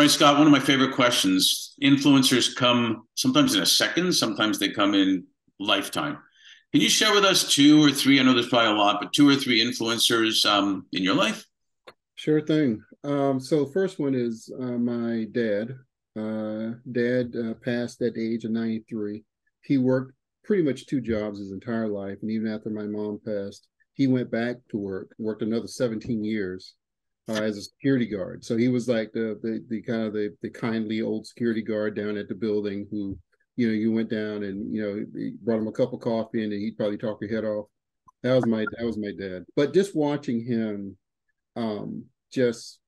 right, Scott, one of my favorite questions. Influencers come sometimes in a second, sometimes they come in lifetime. Can you share with us two or three? I know there's probably a lot, but two or three influencers in your life? Sure thing. So first one is my dad. Dad passed at the age of 93. He worked pretty much two jobs his entire life, and even after my mom passed, he went back to work, worked another 17 years as a security guard. So he was like the kind of the kindly old security guard down at the building who, you went down and brought him a cup of coffee and he'd probably talk your head off. That was my dad. But just watching him um, just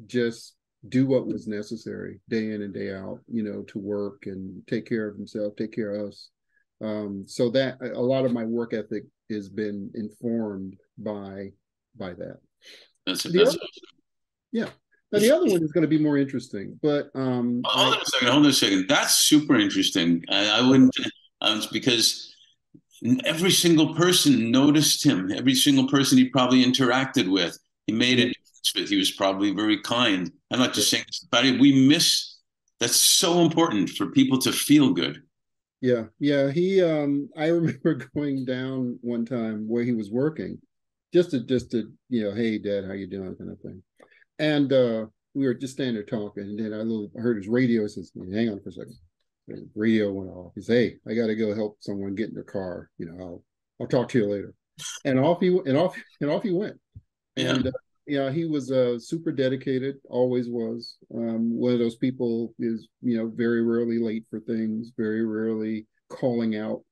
just do what was necessary day in and day out, to work and take care of himself, take care of us. So that a lot of my work ethic has been informed by that. The That's other, yeah. Now the other one is going to be more interesting, but hold on a second. Hold on a second. That's super interesting. I wouldn't, because every single person noticed him. Every single person he probably interacted with, he made a yeah, difference with. He was probably very kind. I'm not yeah, just saying this about it. We miss. That's so important for people to feel good. yeah. He I remember going down one time where he was working, just to hey dad, how you doing, kind of thing. And we were just standing there talking, and then I heard his radio. Says, "Hang on for a second." The radio went off. He said, "Hey, I got to go help someone get in their car. I'll talk to you later." And off he went. Yeah. And he was super dedicated. Always was. One of those people is very rarely late for things. Very rarely calling out.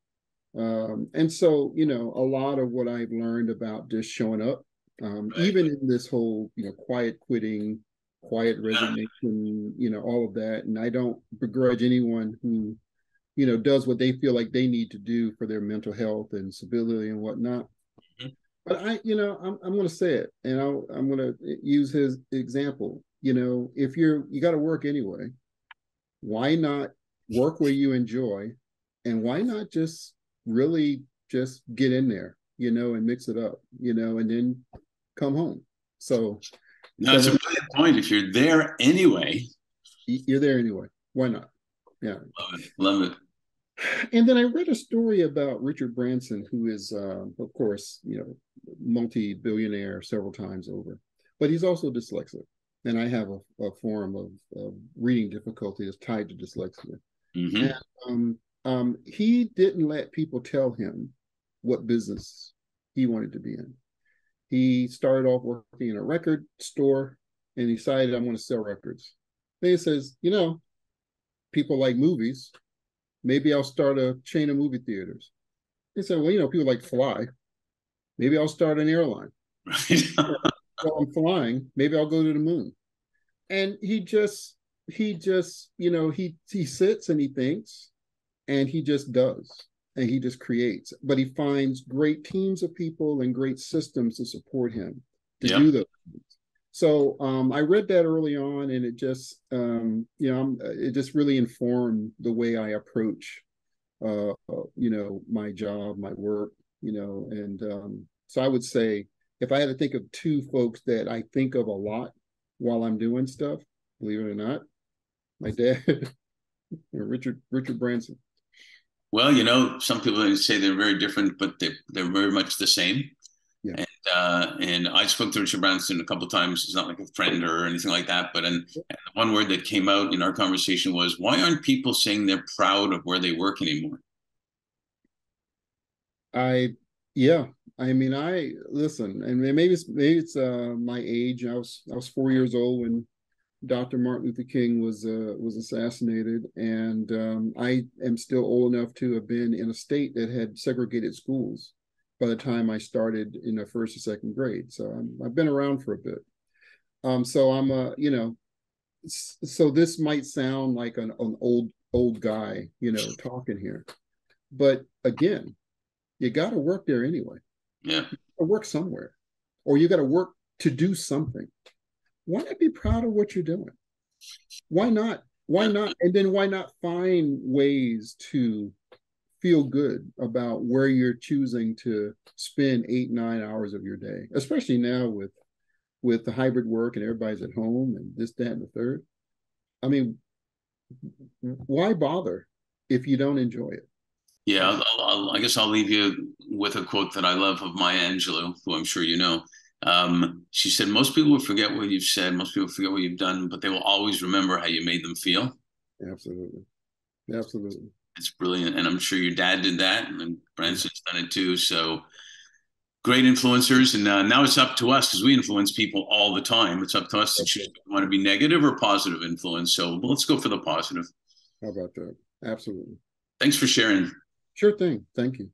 And so a lot of what I've learned about just showing up, Right. even in this whole quiet quitting, quiet Yeah. resignation, all of that. And I don't begrudge anyone who does what they feel like they need to do for their mental health and stability and whatnot. But I'm going to say it, and I'm going to use his example. If you got to work anyway, why not work where you enjoy, and why not just really just get in there, and mix it up, and then come home. So, No, so it's a brilliant point. If you're there anyway, you're there anyway. Why not? Yeah. love it. Love it. And then I read a story about Richard Branson, who is, of course, multi-billionaire several times over, but he's also dyslexic. And I have a form of reading difficulty that's tied to dyslexia. And Hmm. he didn't let people tell him what business he wanted to be in. He started off working in a record store and he decided, I want to sell records. Then he says, people like movies. Maybe I'll start a chain of movie theaters. He said, well, people like to fly. Maybe I'll start an airline. Right. While I'm flying, maybe I'll go to the moon. And he just, he sits and he thinks and he just does and he just creates. But he finds great teams of people and great systems to support him to Yep. do those things. So I read that early on, and it just it just really informed the way I approach my job, my work, and so I would say if I had to think of two folks that I think of a lot while I'm doing stuff, believe it or not, my dad, Richard Branson. Well, some people say they're very different, but they're very much the same. Yeah. And I spoke to Richard Branson a couple of times. He's not like a friend or anything like that. And the one word that came out in our conversation was, "Why aren't people saying they're proud of where they work anymore?" I yeah. I mean, I listen, and maybe it's my age. I was 4 years old when Dr. Martin Luther King was assassinated, and I am still old enough to have been in a state that had segregated schools by the time I started in the first or second grade. So I've been around for a bit. So I'm so this might sound like an old guy, talking here, but again, you got to work there anyway. Yeah. Or work somewhere, or you got to work to do something. Why not be proud of what you're doing? Why not? Why Yeah. not? And then why not find ways to feel good about where you're choosing to spend 8, 9 hours of your day, especially now with the hybrid work and everybody's at home and this, that, and the third. I mean, why bother if you don't enjoy it? Yeah, I guess I'll leave you with a quote that I love of Maya Angelou, who I'm sure you know. She said, "Most people will forget what you've said, most people forget what you've done, but they will always remember how you made them feel." Absolutely. Absolutely. It's brilliant, and I'm sure your dad did that, and Branson's done it too. So great influencers, and now it's up to us because we influence people all the time. It's up to us to That's choose it. if we want to be negative or positive influence. So let's go for the positive. How about that? Absolutely. Thanks for sharing. Sure thing. Thank you.